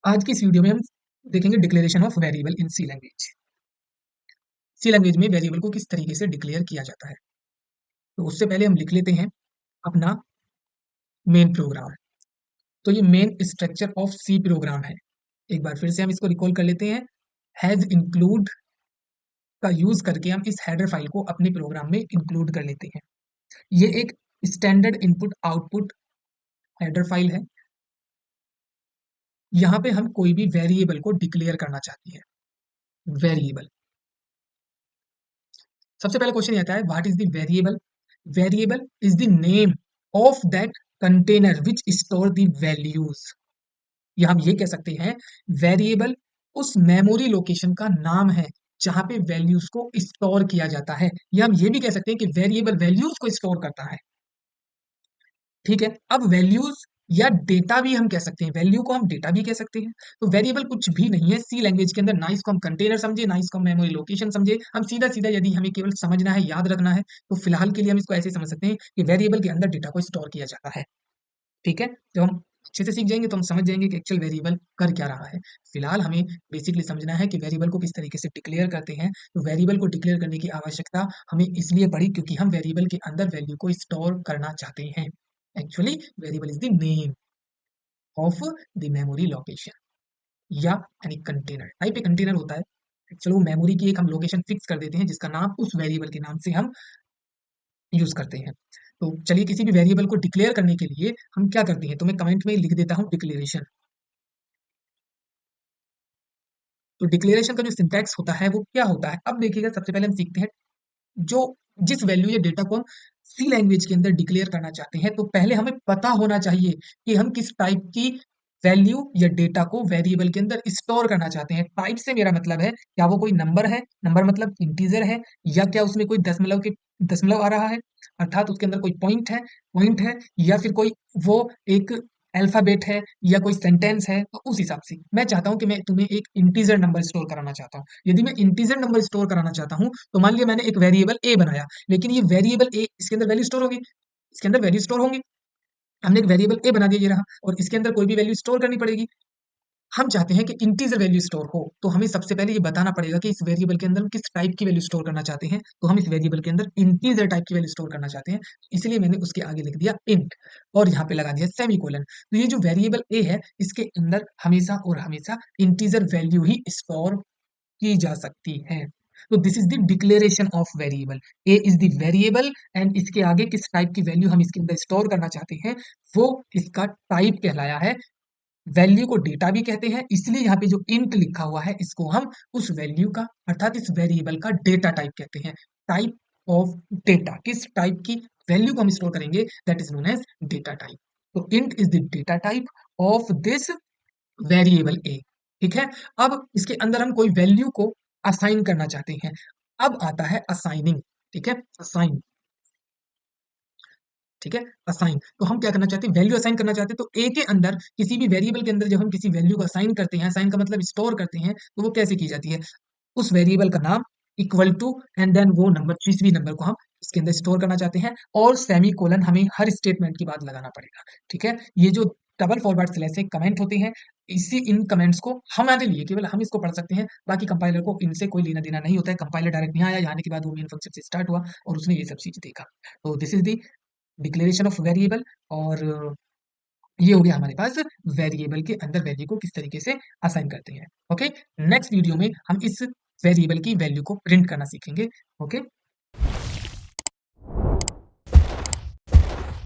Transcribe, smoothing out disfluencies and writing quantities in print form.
आज की इस वीडियो में हम देखेंगे declaration of variable in C language. C language में वेरिएबल को किस तरीके से डिक्लेयर किया जाता है। तो उससे पहले हम लिख लेते हैं अपना मेन प्रोग्राम। तो ये main structure of C program है। एक बार फिर से हम इसको रिकॉल कर लेते हैं। हैज इंक्लूड का यूज करके हम इस हेडर फाइल को अपने प्रोग्राम में इंक्लूड कर लेते हैं। ये एक standard input output header file है। यहाँ पे हम कोई भी वेरिएबल को डिक्लेयर करना चाहते हैं। वेरिएबल, सबसे पहले क्वेश्चन आता है what is the variable. Variable is the name of that container which store the values. या हम ये कह सकते हैं वेरिएबल उस मेमोरी लोकेशन का नाम है जहां पे वैल्यूज को स्टोर किया जाता है। या हम ये भी कह सकते हैं कि वेरिएबल वैल्यूज को स्टोर करता है। ठीक है, अब वैल्यूज या डेटा भी हम कह सकते हैं, वैल्यू को हम डेटा भी कह सकते हैं। तो वेरिएबल कुछ भी नहीं है सी लैंग्वेज के अंदर। ना इसको हम कंटेनर समझे, ना इसको हम मेमोरी लोकेशन समझे। हम सीधा सीधा यदि हमें केवल समझना है, याद रखना है, तो फिलहाल के लिए हम इसको ऐसे समझ सकते हैं कि वेरिएबल के अंदर डेटा को स्टोर किया जाता है। ठीक है, जब हम अच्छे से सीख जाएंगे तो हम समझ जाएंगे कि एक्चुअल वेरिएबल कर क्या रहा है। फिलहाल हमें बेसिकली समझना है कि वेरिएबल को किस तरीके से डिक्लेयर करते हैं। तो वेरिएबल को डिक्लेयर करने की आवश्यकता हमें इसलिए पड़ी क्योंकि हम वेरिएबल के अंदर वैल्यू को स्टोर करना चाहते हैं। Actually variable is the name of the memory location या यानी कंटेनर। टाइप ए कंटेनर होता है। चलो वो मेमोरी की एक हम लोकेशन फिक्स कर देते हैं जिसका नाम उस वेरिएबल के नाम से हम यूज करते हैं। तो चलिए किसी भी वेरिएबल को डिक्लेयर करने के लिए हम क्या करते हैं, तो मैं कमेंट में लिख देता हूं डिक्लेरेशन। तो डिक्लेरेशन का जो सिंटैक्स होता है वो क्या होता है, अब देखिएगा। सबसे पहले हम सीखते हैं जो जिस वैल्यू या डेटा को हम सी लैंग्वेज के अंदर डिक्लेयर करना चाहते हैं, तो पहले हमें पता होना चाहिए कि हम किस टाइप की वैल्यू या डेटा को वेरिएबल के अंदर स्टोर करना चाहते हैं। टाइप से मेरा मतलब है क्या वो कोई नंबर है, नंबर मतलब इंटीजर है, या क्या उसमें कोई दशमलव आ रहा है, अर्थात उसके अंदर कोई पॉइंट है, या फिर कोई वो एक अल्फाबेट है, या कोई सेंटेंस है। तो उस हिसाब से मैं चाहता हूं कि मैं तुम्हें एक इंटीजर नंबर स्टोर कराना चाहता हूं। यदि मैं इंटीजर नंबर स्टोर कराना चाहता हूं तो मान लिया मैंने एक वेरिएबल ए बनाया, लेकिन ये वेरिएबल ए, इसके अंदर वैल्यू स्टोर होगी, इसके अंदर वैल्यू स्टोर होंगी। हमने एक वेरिएबल ए बना दिया, ये रहा, और इसके अंदर कोई भी वैल्यू स्टोर करनी पड़ेगी। हम चाहते हैं कि इंटीजर वैल्यू स्टोर हो, तो हमें सबसे पहले ये बताना पड़ेगा कि इस वेरिएबल के अंदर हम किस टाइप की वैल्यू स्टोर करना चाहते हैं। तो हम इस वेरिएबल के अंदर इंटीजर टाइप की वैल्यू स्टोर करना चाहते हैं, इसलिए मैंने उसके आगे लिख दिया इंट और यहाँ पे लगा दिया सेमीकोलन। तो ये जो वेरिएबल ए है इसके अंदर हमेशा और हमेशा इंटीजर वैल्यू ही स्टोर की जा सकती है। तो this is the declaration of variable. A is the variable and इसके आगे किस टाइप की वैल्यू हम इसके अंदर स्टोर करना चाहते हैं वो इसका टाइप कहलाया है। वैल्यू को डेटा भी कहते हैं, इसलिए यहाँ पे जो इंट लिखा हुआ है इसको हम उस वैल्यू का अर्थात इस वेरिएबल का डेटा टाइप कहते हैं। टाइप ऑफ डेटा, किस टाइप की वैल्यू को हम स्टोर करेंगे, that is known as data type. तो int is the data type of this variable a. ठीक है, अब इसके अंदर हम कोई वैल्यू को असाइन करना चाहते हैं। अब आता है असाइनिंग। ठीक है, असाइन। ठीक है, असाइन, तो हम क्या करना चाहते हैं, वैल्यू असाइन करना चाहते हैं। तो ए के अंदर किसी भी वेरिएबल के अंदर जब हम किसी वैल्यू को असाइन करते हैं, असाइन का मतलब स्टोर करते हैं, तो वो कैसे की जाती है, उस वेरिएबल का नाम इक्वल टू एंड देन वो नंबर, जिस भी नंबर को हम इसके अंदर स्टोर करना चाहते हैं, और सेमी कोलन हमें हर स्टेटमेंट के बाद लगाना पड़ेगा। ठीक है, ये जो डबल फॉरवर्ड स्लैश से कमेंट होते हैं, इसी इन कमेंट्स को हमारे लिए केवल हम इसको पढ़ सकते हैं, बाकी कंपाइलर को इनसे कोई लेना देना नहीं होता है। कंपाइलर डायरेक्ट यहाँ आया, यहाँ आने के बाद वो मेन फंक्शन से स्टार्ट हुआ और उसने ये सब चीज देखा। तो this is the declaration of variable. और ये हो गया हमारे पास वेरिएबल के अंदर वैल्यू को किस तरीके से असाइन करते हैं। ओके, नेक्स्ट वीडियो में हम इस वेरिएबल की वैल्यू को प्रिंट करना सीखेंगे। ओके।